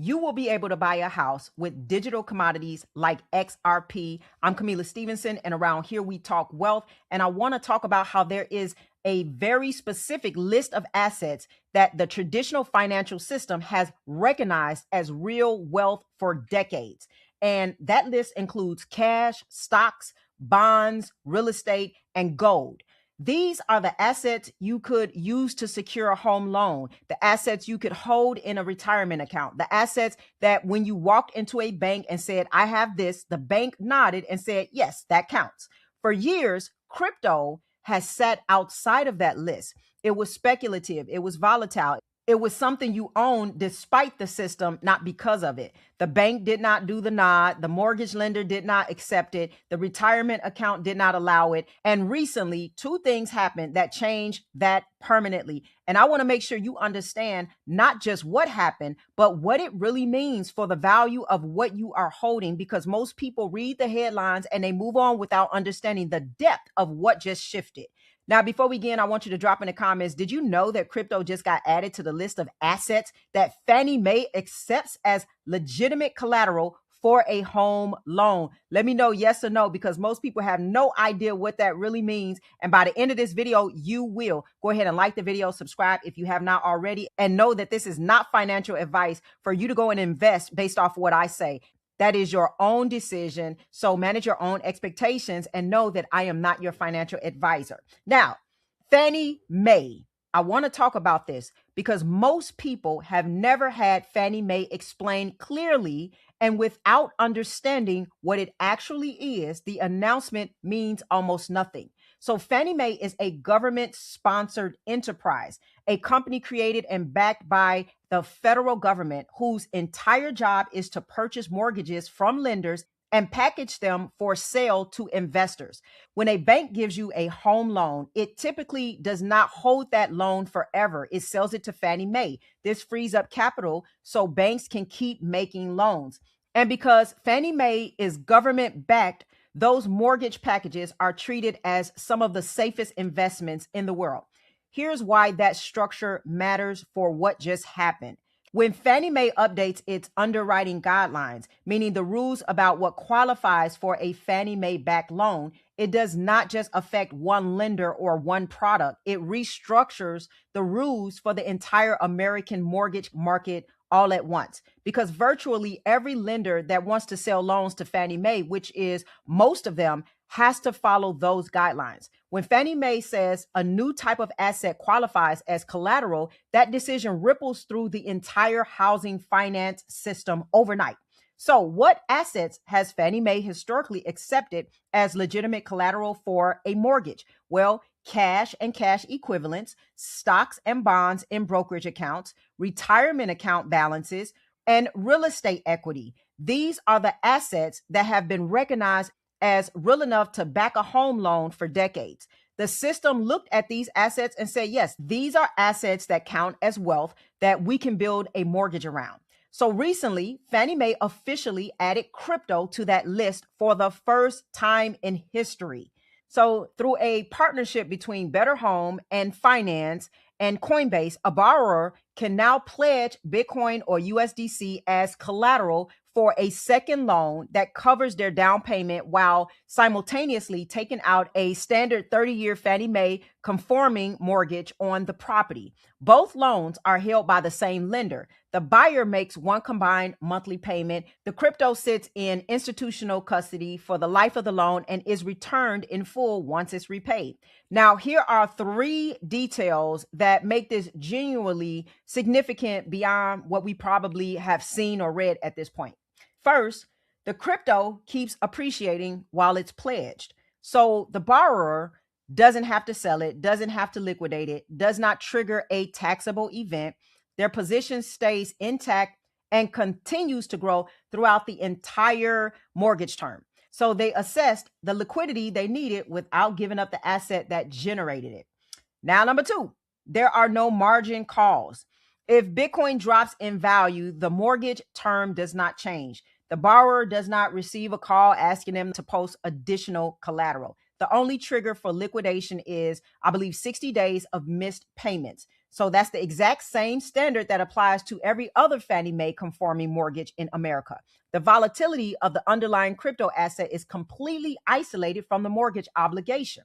you will be able to buy a house with digital commodities like XRP. I'm Camila Stevenson, and around here we talk wealth. And I want to talk about how there is a very specific list of assets that the traditional financial system has recognized as real wealth for decades. And that list includes cash, stocks, bonds, real estate, and gold. These are the assets you could use to secure a home loan, the assets you could hold in a retirement account, the assets that when you walked into a bank and said, I have this, the bank nodded and said, yes, that counts. For years, crypto has sat outside of that list. It was speculative, it was volatile. It was something you owned despite the system, not because of it. The bank did not do the nod. The mortgage lender did not accept it. The retirement account did not allow it. And recently, two things happened that changed that permanently. And I want to make sure you understand not just what happened, but what it really means for the value of what you are holding, because most people read the headlines and they move on without understanding the depth of what just shifted. Now, before we begin, I want you to drop in the comments, did you know that crypto just got added to the list of assets that Fannie Mae accepts as legitimate collateral for a home loan? Let me know yes or no, because most people have no idea what that really means. And by the end of this video, you will. Go ahead and like the video, subscribe if you have not already, and know that this is not financial advice for you to go and invest based off of what I say. That is your own decision. So manage your own expectations and know that I am not your financial advisor. Now, Fannie Mae. I want to talk about this because most people have never had Fannie Mae explain clearly, and without understanding what it actually is, the announcement means almost nothing. So Fannie Mae is a government-sponsored enterprise, a company created and backed by the federal government whose entire job is to purchase mortgages from lenders and package them for sale to investors. When a bank gives you a home loan, it typically does not hold that loan forever. It sells it to Fannie Mae. This frees up capital so banks can keep making loans. And because Fannie Mae is government backed, those mortgage packages are treated as some of the safest investments in the world. Here's why that structure matters for what just happened. When Fannie Mae updates its underwriting guidelines, meaning the rules about what qualifies for a Fannie Mae-backed loan, it does not just affect one lender or one product. It restructures the rules for the entire American mortgage market all at once, because virtually every lender that wants to sell loans to Fannie Mae, which is most of them, has to follow those guidelines. When Fannie Mae says a new type of asset qualifies as collateral, that decision ripples through the entire housing finance system overnight. So what assets has Fannie Mae historically accepted as legitimate collateral for a mortgage? Well, cash and cash equivalents, stocks and bonds in brokerage accounts, retirement account balances, and real estate equity. These are the assets that have been recognized as real enough to back a home loan for decades. The system looked at these assets and said, yes, these are assets that count as wealth that we can build a mortgage around. So recently, Fannie Mae officially added crypto to that list for the first time in history. So through a partnership between Better Home and Finance and Coinbase, a borrower can now pledge Bitcoin or USDC as collateral for a second loan that covers their down payment while simultaneously taking out a standard 30-year Fannie Mae conforming mortgage on the property. Both loans are held by the same lender. The buyer makes one combined monthly payment. The crypto sits in institutional custody for the life of the loan and is returned in full once it's repaid. Now, here are three details that make this genuinely significant beyond what we probably have seen or read at this point. First, the crypto keeps appreciating while it's pledged. So the borrower doesn't have to sell it, doesn't have to liquidate it, does not trigger a taxable event. Their position stays intact and continues to grow throughout the entire mortgage term. So they assessed the liquidity they needed without giving up the asset that generated it. Now, number two, there are no margin calls. If Bitcoin drops in value, the mortgage term does not change. The borrower does not receive a call asking them to post additional collateral. The only trigger for liquidation is, I believe, 60 days of missed payments. So that's the exact same standard that applies to every other Fannie Mae conforming mortgage in America. The volatility of the underlying crypto asset is completely isolated from the mortgage obligation.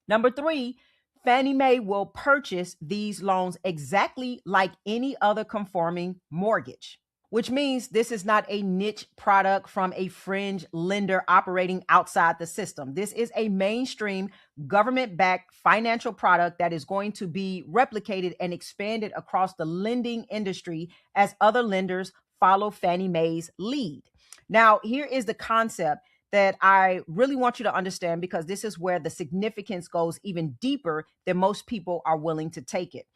Number three, Fannie Mae will purchase these loans exactly like any other conforming mortgage, which means this is not a niche product from a fringe lender operating outside the system. This is a mainstream government-backed financial product that is going to be replicated and expanded across the lending industry as other lenders follow Fannie Mae's lead. Now, here is the concept that I really want you to understand, because this is where the significance goes even deeper than most people are willing to take it.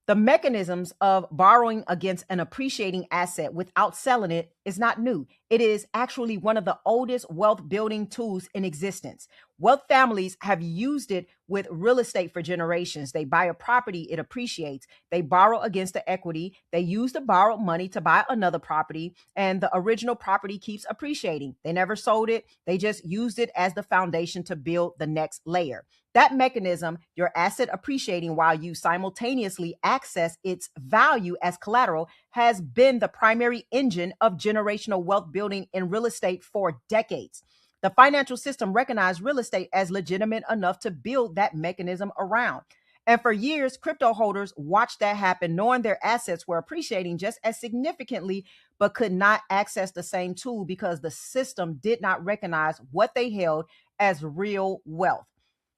The mechanisms of borrowing against an appreciating asset without selling it is not new. It is actually one of the oldest wealth building tools in existence. Wealth families have used it with real estate for generations. They buy a property, it appreciates. They borrow against the equity. They use the borrowed money to buy another property, and the original property keeps appreciating. They never sold it. They just used it as the foundation to build the next layer. That mechanism, your asset appreciating while you simultaneously access its value as collateral, has been the primary engine of generational wealth building in real estate for decades. The financial system recognized real estate as legitimate enough to build that mechanism around. And for years, crypto holders watched that happen, knowing their assets were appreciating just as significantly, but could not access the same tool because the system did not recognize what they held as real wealth.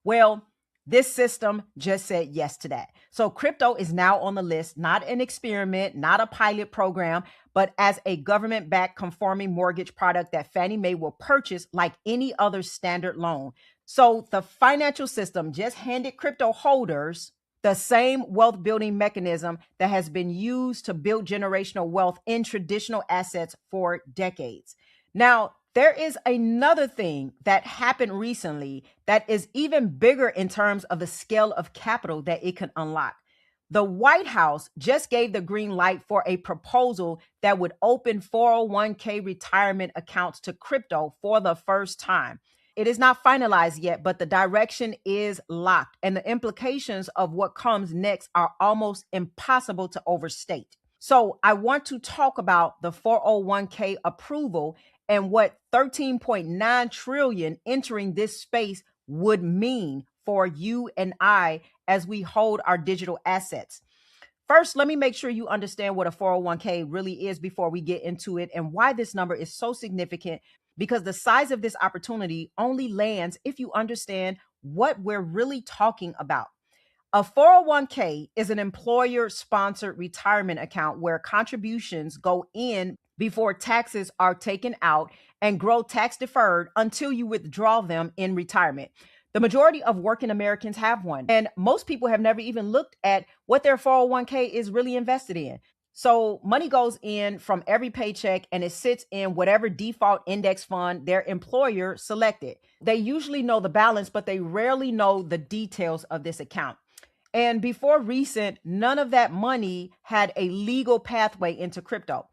Well, this system just said yes to that. So crypto is now on the list, not an experiment, not a pilot program, but as a government-backed conforming mortgage product that Fannie Mae will purchase like any other standard loan. So the financial system just handed crypto holders the same wealth building mechanism that has been used to build generational wealth in traditional assets for decades. Now, there is another thing that happened recently that is even bigger in terms of the scale of capital that it can unlock. The White House just gave the green light for a proposal that would open 401k retirement accounts to crypto for the first time. It is not finalized yet, but the direction is locked, and the implications of what comes next are almost impossible to overstate. So I want to talk about the 401k approval and what 13.9 trillion entering this space would mean for you and I as we hold our digital assets. First, let me make sure you understand what a 401k really is before we get into it, and why this number is so significant, because the size of this opportunity only lands if you understand what we're really talking about. A 401k is an employer-sponsored retirement account where contributions go in before taxes are taken out and grow tax deferred until you withdraw them in retirement. The majority of working Americans have one, and most people have never even looked at what their 401k is really invested in. So money goes in from every paycheck and it sits in whatever default index fund their employer selected. They usually know the balance, but they rarely know the details of this account. And before recent, none of that money had a legal pathway into crypto.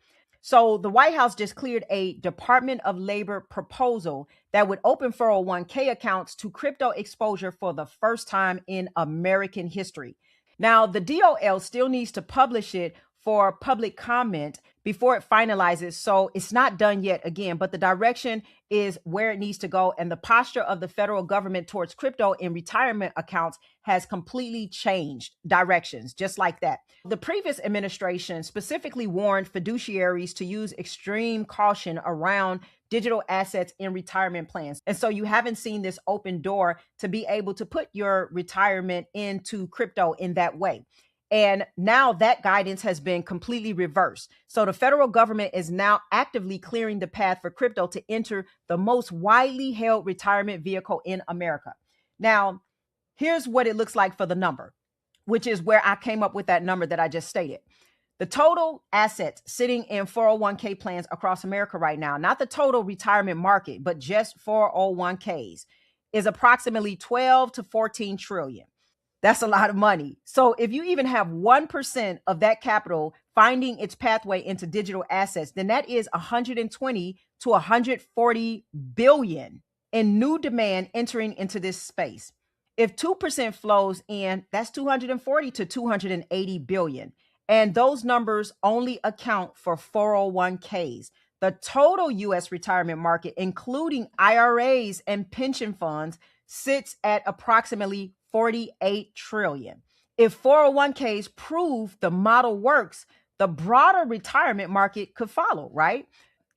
So the White House just cleared a Department of Labor proposal that would open 401k accounts to crypto exposure for the first time in American history. Now, the DOL still needs to publish it for public comment before it finalizes. So it's not done yet again, but the direction is where it needs to go. And the posture of the federal government towards crypto in retirement accounts has completely changed directions, just like that. The previous administration specifically warned fiduciaries to use extreme caution around digital assets in retirement plans. And so you haven't seen this open door to be able to put your retirement into crypto in that way. And now that guidance has been completely reversed. So the federal government is now actively clearing the path for crypto to enter the most widely held retirement vehicle in America. Now, here's what it looks like for the number, which is where I came up with that number that I just stated. The total assets sitting in 401k plans across America right now, not the total retirement market, but just 401ks, is approximately 12 to 14 trillion. That's a lot of money. So if you even have 1% of that capital finding its pathway into digital assets, then that is 120 to 140 billion in new demand entering into this space. If 2% flows in, that's 240 to 280 billion. And those numbers only account for 401ks. The total US retirement market, including IRAs and pension funds, sits at approximately 48 trillion. If 401ks prove the model works, the broader retirement market could follow, right?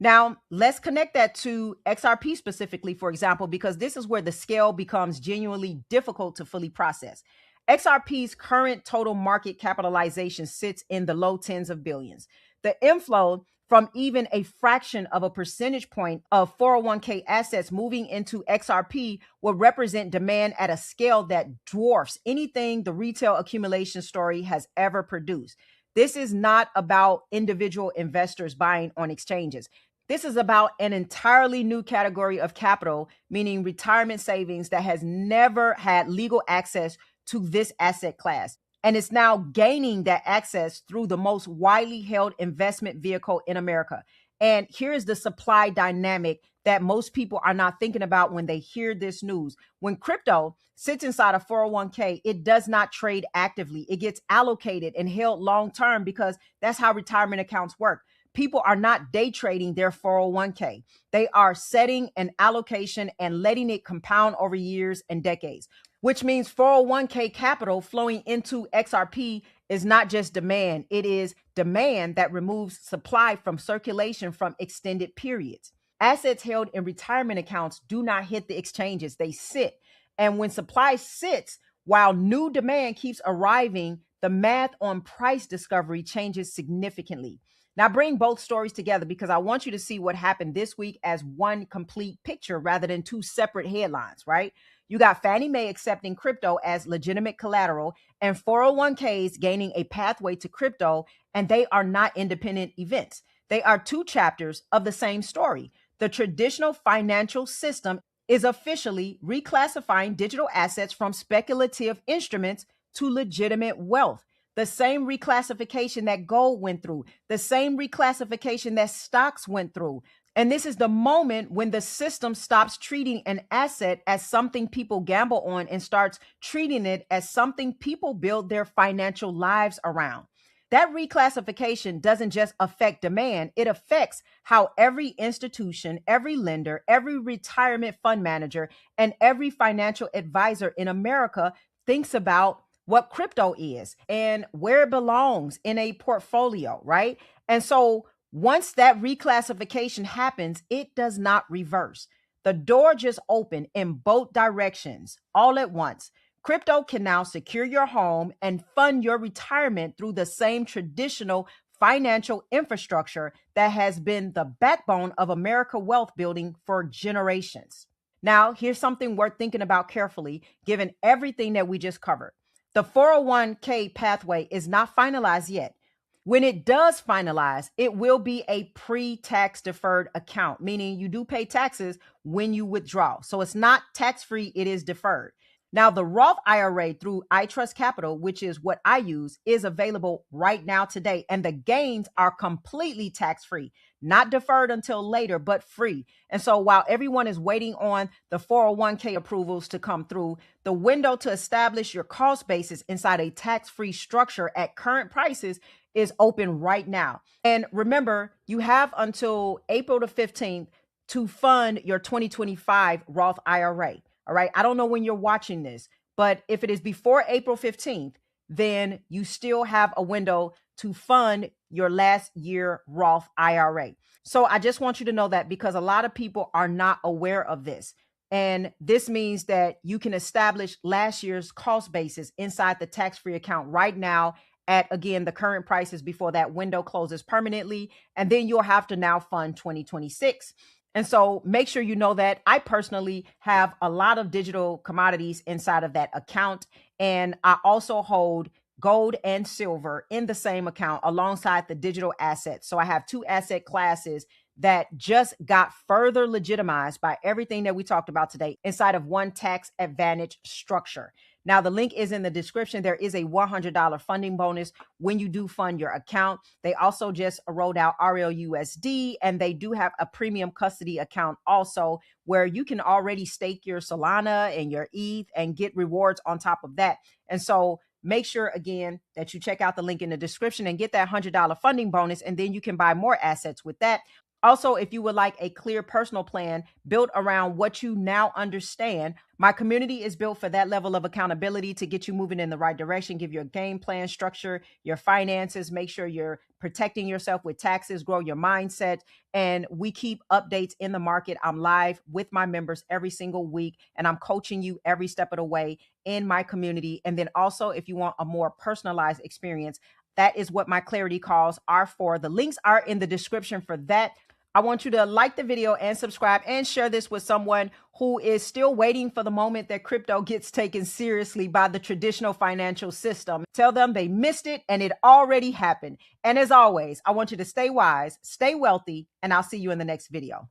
Now, let's connect that to XRP specifically, for example, because this is where the scale becomes genuinely difficult to fully process. XRP's current total market capitalization sits in the low tens of billions. The inflow from even a fraction of a percentage point of 401k assets moving into XRP will represent demand at a scale that dwarfs anything the retail accumulation story has ever produced. This is not about individual investors buying on exchanges. This is about an entirely new category of capital, meaning retirement savings that has never had legal access to this asset class. And it's now gaining that access through the most widely held investment vehicle in America. And here's the supply dynamic that most people are not thinking about when they hear this news. When crypto sits inside a 401k, it does not trade actively. It gets allocated and held long term because that's how retirement accounts work. People are not day trading their 401k. They are setting an allocation and letting it compound over years and decades, which means 401k capital flowing into XRP is not just demand. It is demand that removes supply from circulation from extended periods. Assets held in retirement accounts do not hit the exchanges. They sit. And when supply sits, while new demand keeps arriving, the math on price discovery changes significantly. Now, bring both stories together because I want you to see what happened this week as one complete picture rather than two separate headlines, right? You got Fannie Mae accepting crypto as legitimate collateral and 401ks gaining a pathway to crypto, and they are not independent events. They are two chapters of the same story. The traditional financial system is officially reclassifying digital assets from speculative instruments to legitimate wealth. The same reclassification that gold went through, the same reclassification that stocks went through. And this is the moment when the system stops treating an asset as something people gamble on and starts treating it as something people build their financial lives around. That reclassification doesn't just affect demand, it affects how every institution, every lender, every retirement fund manager, and every financial advisor in America thinks about what crypto is and where it belongs in a portfolio, right? And so once that reclassification happens, it does not reverse. The door just opened in both directions all at once. Crypto can now secure your home and fund your retirement through the same traditional financial infrastructure that has been the backbone of America wealth building for generations. Now, here's something worth thinking about carefully, given everything that we just covered. The 401k pathway is not finalized yet. When it does finalize, it will be a pre-tax deferred account, meaning you do pay taxes when you withdraw. So it's not tax-free, it is deferred. Now, the Roth IRA through iTrust Capital, which is what I use, is available right now today. And the gains are completely tax-free, not deferred until later, but free. And so while everyone is waiting on the 401k approvals to come through, the window to establish your cost basis inside a tax-free structure at current prices is open right now. And remember, you have until April the 15th to fund your 2025 Roth IRA. All right. I don't know when you're watching this, but if it is before April 15th, then you still have a window to fund your last year Roth IRA. So I just want you to know that because a lot of people are not aware of this. And this means that you can establish last year's cost basis inside the tax-free account right now at, again, the current prices before that window closes permanently. And then you'll have to now fund 2026. And so make sure you know that I personally have a lot of digital commodities inside of that account. And I also hold gold and silver in the same account alongside the digital assets. So I have two asset classes that just got further legitimized by everything that we talked about today inside of one tax advantage structure. Now, the link is in the description. There is a $100 funding bonus when you do fund your account. They also just rolled out RLUSD, and they do have a premium custody account also, where you can already stake your Solana and your ETH and get rewards on top of that. And so make sure, again, that you check out the link in the description and get that $100 funding bonus, and then you can buy more assets with that. Also, if you would like a clear personal plan built around what you now understand, my community is built for that level of accountability to get you moving in the right direction, give you a game plan, structure your finances, make sure you're protecting yourself with taxes, grow your mindset. And we keep updates in the market. I'm live with my members every single week, and I'm coaching you every step of the way in my community. And then also, if you want a more personalized experience, that is what my clarity calls are for. The links are in the description for that. I want you to like the video and subscribe and share this with someone who is still waiting for the moment that crypto gets taken seriously by the traditional financial system. Tell them they missed it and it already happened. And as always, I want you to stay wise, stay wealthy, and I'll see you in the next video.